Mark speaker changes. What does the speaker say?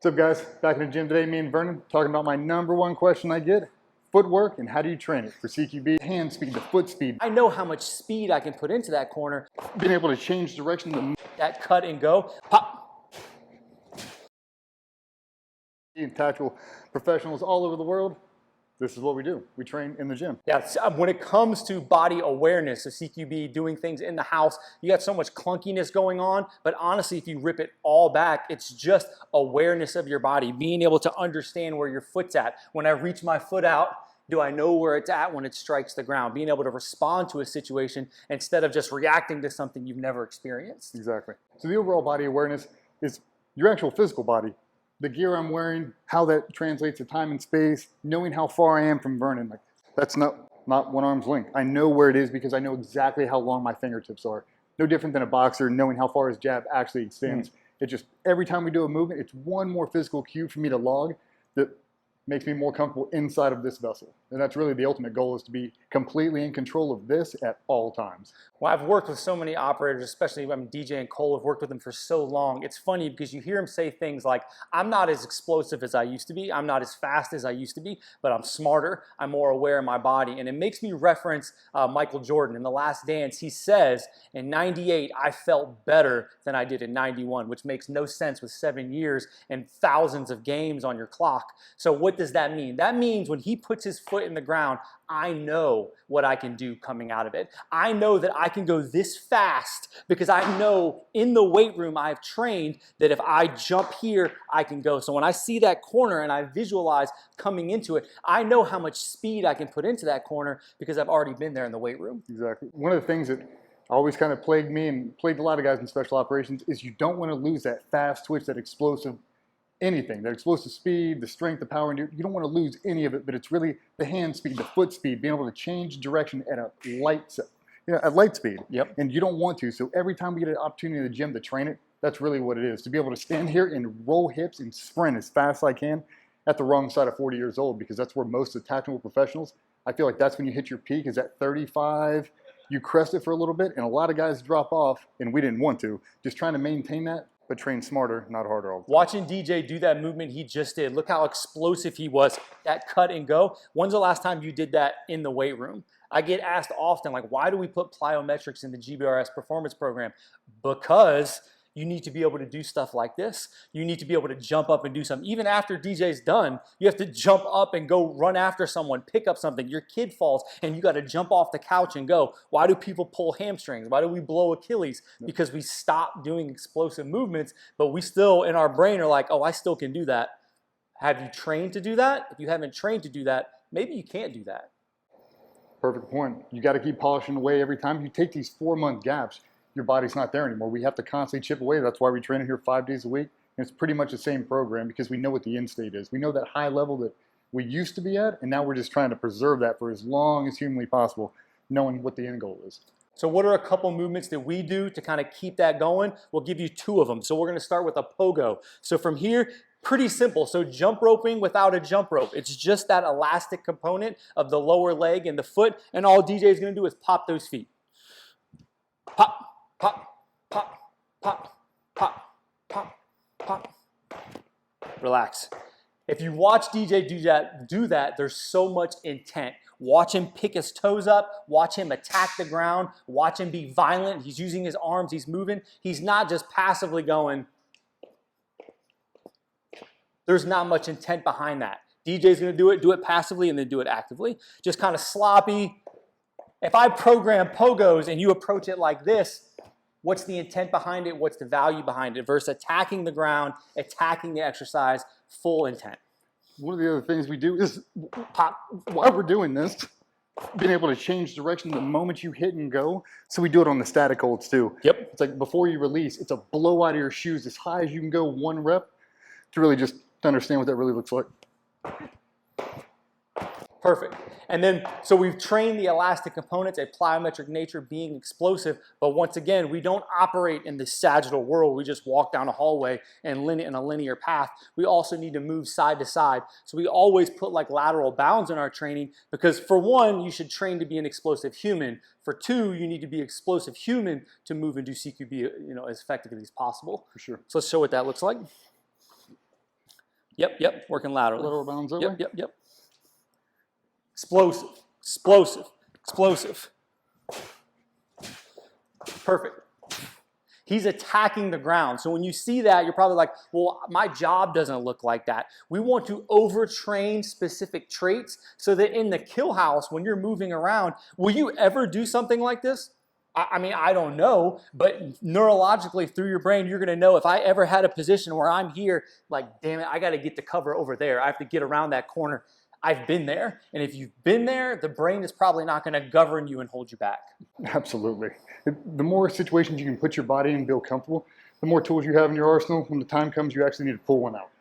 Speaker 1: What's up, guys? Back in the gym today, me and Vernon talking about my #1 question I get: footwork and how do you train it for CQB? Hand speed to foot speed.
Speaker 2: I know how much speed I can put into that corner.
Speaker 1: Being able to change direction.
Speaker 2: That cut and go, pop.
Speaker 1: Tactical professionals all over the world, this is what we do. We train in the gym.
Speaker 2: Yeah, when it comes to body awareness of CQB, doing things in the house, you got so much clunkiness going on, but honestly, if you rip it all back, it's just awareness of your body, being able to understand where your foot's at. When I reach my foot out, do I know where it's at when it strikes the ground? Being able to respond to a situation instead of just reacting to something you've never experienced.
Speaker 1: Exactly. So the overall body awareness is your actual physical body. The gear I'm wearing, how that translates to time and space, knowing how far I am from Vernon. Like, that's not one arm's length. I know where it is because I know exactly how long my fingertips are. No different than a boxer knowing how far his jab actually extends. It just, every time we do a movement, it's one more physical cue for me to log that makes me more comfortable inside of this vessel. And that's really the ultimate goal, is to be completely in control of this at all times.
Speaker 2: Well, I've worked with so many operators, especially when DJ and Cole have worked with them for so long. It's funny because you hear them say things like, I'm not as explosive as I used to be. I'm not as fast as I used to be, but I'm smarter. I'm more aware of my body. And it makes me reference Michael Jordan. In The Last Dance, he says, in '98, I felt better than I did in '91, which makes no sense with 7 years and thousands of games on your clock. So what does that mean? That means when he puts his foot in the ground, I know what I can do coming out of it. I know that I can go this fast because I know in the weight room I've trained that if I jump here, I can go. So when I see that corner and I visualize coming into it, I know how much speed I can put into that corner because I've already been there in the weight room.
Speaker 1: Exactly. One of the things that always kind of plagued me and plagued a lot of guys in special operations is you don't want to lose that fast twitch, that explosive anything, that explosive speed, the strength, the power, and you don't want to lose any of it, but it's really the hand speed, the foot speed, being able to change direction at a light speed.
Speaker 2: Yep.
Speaker 1: And you don't want to. So every time we get an opportunity in the gym to train it, that's really what it is. To be able to stand here and roll hips and sprint as fast as I can at the wrong side of 40 years old, because that's where most of the tactical professionals, I feel like that's when you hit your peak, is at 35. You crest it for a little bit, and a lot of guys drop off, and we didn't want to. Just trying to maintain that, but train smarter, not harder all the time.
Speaker 2: Watching DJ do that movement he just did, look how explosive he was, that cut and go. When's the last time you did that in the weight room? I get asked often, like, why do we put plyometrics in the GBRS performance program? Because you need to be able to do stuff like this. You need to be able to jump up and do something. Even after DJ's done, you have to jump up and go run after someone, pick up something. Your kid falls and you got to jump off the couch and go. Why do people pull hamstrings? Why do we blow Achilles? Because we stop doing explosive movements, but we still in our brain are like, oh, I still can do that. Have you trained to do that? If you haven't trained to do that, maybe you can't do that.
Speaker 1: Perfect point. You got to keep polishing away every time. You take these 4-month gaps, your body's not there anymore. We have to constantly chip away. That's why we train here 5 days a week. And it's pretty much the same program because we know what the end state is. We know that high level that we used to be at, and now we're just trying to preserve that for as long as humanly possible, knowing what the end goal is.
Speaker 2: So what are a couple movements that we do to kind of keep that going? We'll give you 2 of them. So we're going to start with a pogo. So from here, pretty simple. So jump roping without a jump rope. It's just that elastic component of the lower leg and the foot, and all DJ is going to do is pop those feet. Pop. Pop, pop, pop, pop, pop, pop. Relax. If you watch DJ do that, there's so much intent. Watch him pick his toes up. Watch him attack the ground. Watch him be violent. He's using his arms. He's moving. He's not just passively going. There's not much intent behind that. DJ's going to do it passively and then do it actively. Just kind of sloppy. If I program pogos and you approach it like this, what's the intent behind it? What's the value behind it? Versus attacking the ground, attacking the exercise, full intent.
Speaker 1: One of the other things we do is, while we're doing this, being able to change direction the moment you hit and go. So we do it on the static holds too.
Speaker 2: Yep.
Speaker 1: It's like before you release, it's a blow out of your shoes as high as you can go, 1 rep, to really just understand what that really looks like.
Speaker 2: Perfect. And then, so we've trained the elastic components, a plyometric nature being explosive, but once again, we don't operate in the sagittal world. We just walk down a hallway and in a linear path. We also need to move side to side. So we always put like lateral bounds in our training because for 1, you should train to be an explosive human. For 2, you need to be explosive human to move and do CQB, as effectively as possible.
Speaker 1: For sure.
Speaker 2: So let's show what that looks like. Yep. Working laterally.
Speaker 1: Lateral bounds that way?
Speaker 2: Yep. Explosive. Perfect. He's attacking the ground. So when you see that, you're probably like, well, my job doesn't look like that. We want to overtrain specific traits so that in the kill house, when you're moving around, will you ever do something like this? I mean, I don't know, but neurologically through your brain, you're going to know if I ever had a position where I'm here, like, damn it, I got to get the cover over there. I have to get around that corner. I've been there. And if you've been there, the brain is probably not going to govern you and hold you back.
Speaker 1: Absolutely. The more situations you can put your body in and feel comfortable, the more tools you have in your arsenal. When the time comes, you actually need to pull one out.